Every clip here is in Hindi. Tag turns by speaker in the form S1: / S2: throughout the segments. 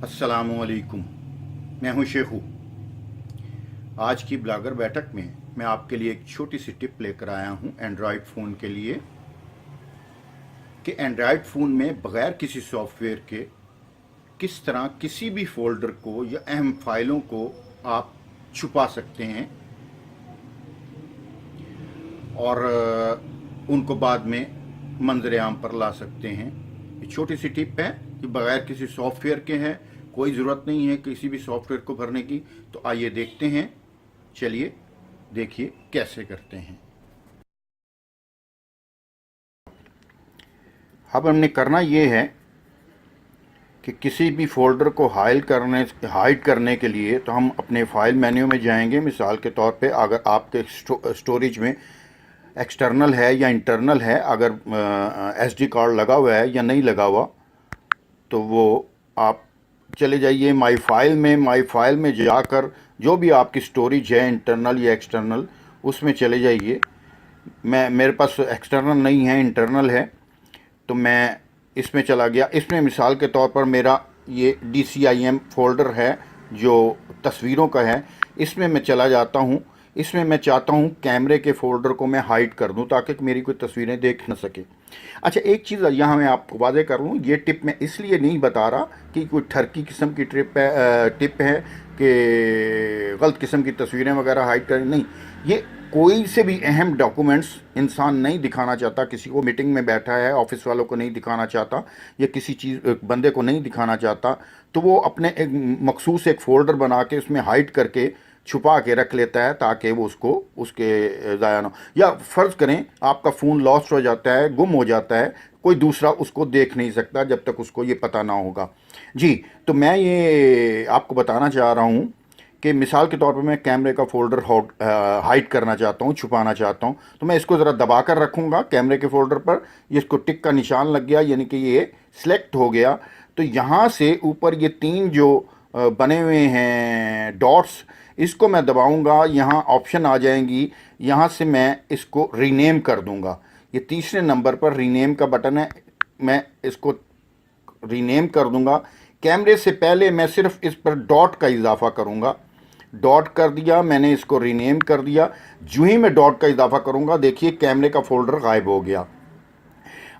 S1: अस्सलामुअलैकुम। मैं हूं शेखू। आज की ब्लॉगर बैठक में मैं आपके लिए एक छोटी सी टिप लेकर आया हूं एंड्रॉयड फ़ोन के लिए कि एंड्रॉयड फ़ोन में बग़ैर किसी सॉफ्टवेयर के किस तरह किसी भी फ़ोल्डर को या अहम फाइलों को आप छुपा सकते हैं और उनको बाद में मंजर आम पर ला सकते हैं। ये छोटी सी टिप है कि बग़ैर किसी सॉफ्टवेयर के हैं, कोई ज़रूरत नहीं है किसी भी सॉफ्टवेयर को भरने की। तो आइए देखते हैं, चलिए देखिए कैसे करते हैं। अब हमने करना ये है कि किसी भी फोल्डर को हाइड करने के लिए तो हम अपने फाइल मेन्यू में जाएंगे। मिसाल के तौर पे अगर आपके स्टोरेज में एक्सटर्नल है या इंटरनल है, अगर एसडी कार्ड लगा हुआ है या नहीं लगा हुआ, तो वो आप चले जाइए माई फाइल में जाकर जो भी आपकी स्टोरेज है इंटरनल या एक्सटर्नल उसमें चले जाइए। मेरे पास एक्सटर्नल नहीं है, इंटरनल है, तो मैं इसमें चला गया। इसमें मिसाल के तौर पर मेरा ये DCIM फोल्डर है जो तस्वीरों का है, इसमें मैं चला जाता हूँ। इसमें मैं चाहता हूँ कैमरे के फोल्डर को मैं हाइड कर दूँ ताकि मेरी कोई तस्वीरें देख न सके। अच्छा, एक चीज़ यहाँ मैं आपको वादे कर लूँ, ये टिप मैं इसलिए नहीं बता रहा कि कोई ठरकी किस्म की टिप है कि गलत किस्म की तस्वीरें वगैरह हाइड करें, नहीं। ये कोई से भी अहम डॉक्यूमेंट्स इंसान नहीं दिखाना चाहता, किसी को मीटिंग में बैठा है ऑफिस वालों को नहीं दिखाना चाहता या किसी चीज़ बंदे को नहीं दिखाना चाहता, तो वो अपने एक मखसूस एक फ़ोल्डर बना के उसमें हाइड करके छुपा के रख लेता है ताकि वो उसके ज़ाया ना हो। या फ़र्ज़ करें आपका फ़ोन लॉस्ट हो जाता है, गुम हो जाता है, कोई दूसरा उसको देख नहीं सकता जब तक उसको ये पता ना होगा। जी, तो मैं ये आपको बताना चाह रहा हूँ कि मिसाल के तौर पे मैं कैमरे का फ़ोल्डर हाइड करना चाहता हूँ, छुपाना चाहता हूँ, तो मैं इसको ज़रा दबा कर रखूँगा कैमरे के फ़ोल्डर पर। ये इसको टिक का निशान लग गया, यानी कि ये सिलेक्ट हो गया। तो यहाँ से ऊपर ये 3 जो बने हुए हैं डॉट्स, इसको मैं दबाऊँगा, यहाँ ऑप्शन आ जाएंगी, यहाँ से मैं इसको रीनेम कर दूँगा। ये तीसरे नंबर पर रीनेम का बटन है, मैं इसको रीनेम कर दूँगा। कैमरे से पहले मैं सिर्फ इस पर डॉट का इजाफा करूँगा। डॉट कर दिया मैंने, इसको रीनेम कर दिया। जो ही मैं डॉट का इजाफा करूँगा, देखिए कैमरे का फ़ोल्डर गायब हो गया।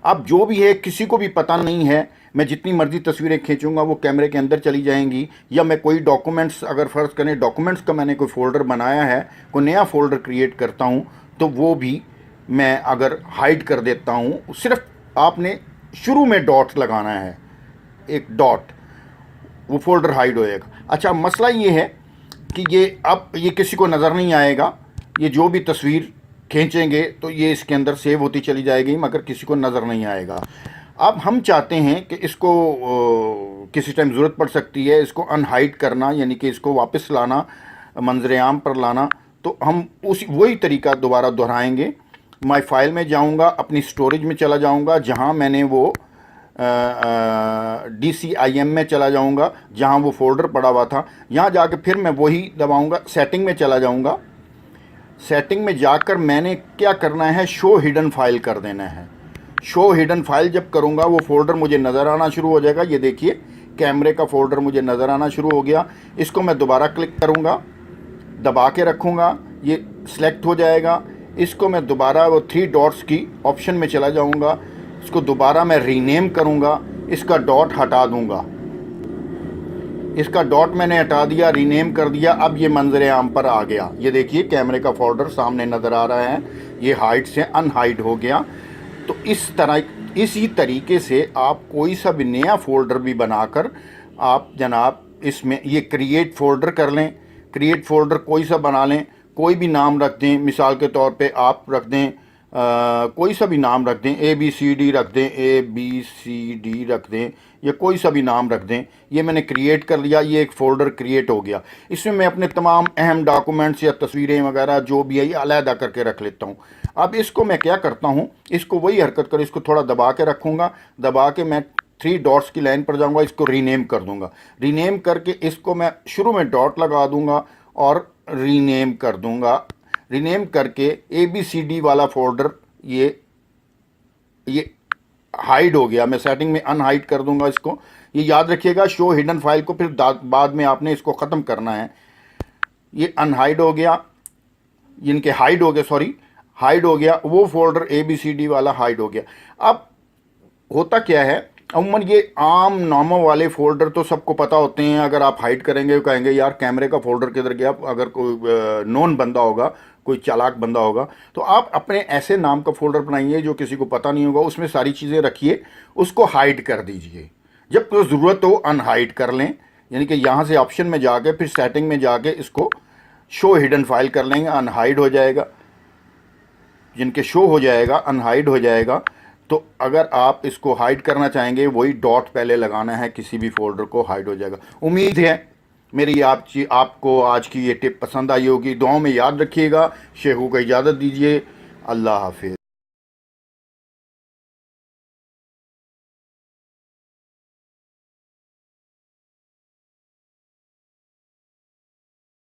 S1: अब जो भी है किसी को भी पता नहीं है, मैं जितनी मर्ज़ी तस्वीरें खींचूंगा वो कैमरे के अंदर चली जाएंगी। या मैं कोई डॉक्यूमेंट्स, अगर फ़र्ज़ करें डॉक्यूमेंट्स का मैंने कोई फ़ोल्डर बनाया है, कोई नया फ़ोल्डर क्रिएट करता हूँ, तो वो भी मैं अगर हाइड कर देता हूँ। सिर्फ आपने शुरू में डॉट लगाना है, एक डॉट, वो फ़ोल्डर हाइड हो जाएगा। अच्छा, मसला ये है कि ये किसी को नज़र नहीं आएगा। ये जो भी तस्वीर खींचेंगे तो ये इसके अंदर सेव होती चली जाएगी, मगर किसी को नज़र नहीं आएगा। अब हम चाहते हैं कि इसको किसी टाइम ज़रूरत पड़ सकती है इसको अनहाइड करना, यानी कि इसको वापस लाना, मंजर आम पर लाना। तो हम वही तरीका दोबारा दोहराएंगे। माई फाइल में जाऊंगा, अपनी स्टोरेज में चला जाऊंगा, जहां मैंने वो DCIM में चला जाऊंगा जहां वो फ़ोल्डर पड़ा हुआ था। यहाँ जाके फिर मैं वही दबाऊंगा, सेटिंग में चला जाऊंगा। सेटिंग में जाकर मैंने क्या करना है, शो हिडन फाइल कर देना है। शो हिडन फाइल जब करूंगा वो फ़ोल्डर मुझे नज़र आना शुरू हो जाएगा। ये देखिए कैमरे का फ़ोल्डर मुझे नज़र आना शुरू हो गया। इसको मैं दोबारा क्लिक करूंगा, दबा के रखूँगा, ये सिलेक्ट हो जाएगा। इसको मैं दोबारा वो 3 डॉट्स की ऑप्शन में चला जाऊँगा, इसको दोबारा मैं रीनेम करूँगा, इसका डॉट हटा दूँगा। इसका डॉट मैंने हटा दिया, रीनेम कर दिया। अब ये मंजर आम पर आ गया। ये देखिए कैमरे का फ़ोल्डर सामने नज़र आ रहा है, ये हाइड से अनहाइड हो गया। तो इसी तरीके से आप कोई सा भी नया फ़ोल्डर भी बनाकर आप जनाब इसमें ये क्रिएट फ़ोल्डर कर लें। क्रिएट फ़ोल्डर कोई सा बना लें, कोई भी नाम रख दें। मिसाल के तौर पे आप रख दें कोई सा भी नाम रख दें, ABCD रख दें, ABCD रख दें, या कोई सा भी नाम रख दें। ये मैंने क्रिएट कर लिया, ये एक फ़ोल्डर क्रिएट हो गया। इसमें मैं अपने तमाम अहम डॉक्यूमेंट्स या तस्वीरें वगैरह जो भी है ये अलहदा करके रख लेता हूँ। अब इसको मैं क्या करता हूँ, इसको वही हरकत कर, इसको थोड़ा दबा के रखूँगा। दबा के मैं 3 डॉट्स की लाइन पर जाऊँगा, इसको रीनेम कर दूँगा। रीनेम करके इसको मैं शुरू में डॉट लगा दूँगा और रीनेम कर दूँगा। रीनेम करके ABCD वाला फ़ोल्डर ये हाइड हो गया। मैं सेटिंग में अनहाइड कर दूंगा इसको। ये याद रखिएगा, शो हिडन फाइल को फिर बाद में आपने इसको ख़त्म करना है। ये अनहाइड हो गया, इनके हाइड हो गया, सॉरी हाइड हो गया, वो फोल्डर ABCD वाला हाइड हो गया। अब होता क्या है, अमूमन ये आम नामों वाले फोल्डर तो सबको पता होते हैं, अगर आप हाइड करेंगे कहेंगे यार कैमरे का फोल्डर किधर गया। अगर कोई नॉन बंदा होगा, कोई चालाक बंदा होगा, तो आप अपने ऐसे नाम का फोल्डर बनाइए जो किसी को पता नहीं होगा, उसमें सारी चीज़ें रखिए, उसको हाइड कर दीजिए। जब तो ज़रूरत हो अनहाइड कर लें, यानी कि यहाँ से ऑप्शन में जाके फिर सेटिंग में जाके इसको शो हिडन फाइल कर लेंगे, अनहाइड हो जाएगा। जिनके शो हो जाएगा, अनहाइड हो जाएगा। तो अगर आप इसको हाइड करना चाहेंगे, वही डॉट पहले लगाना है, किसी भी फोल्डर को हाइड हो जाएगा। उम्मीद है मेरी आपको आज की ये टिप पसंद आई होगी। दुआओं में याद रखिएगा। शेखू को इजाज़त दीजिए। अल्लाह हाफिज़।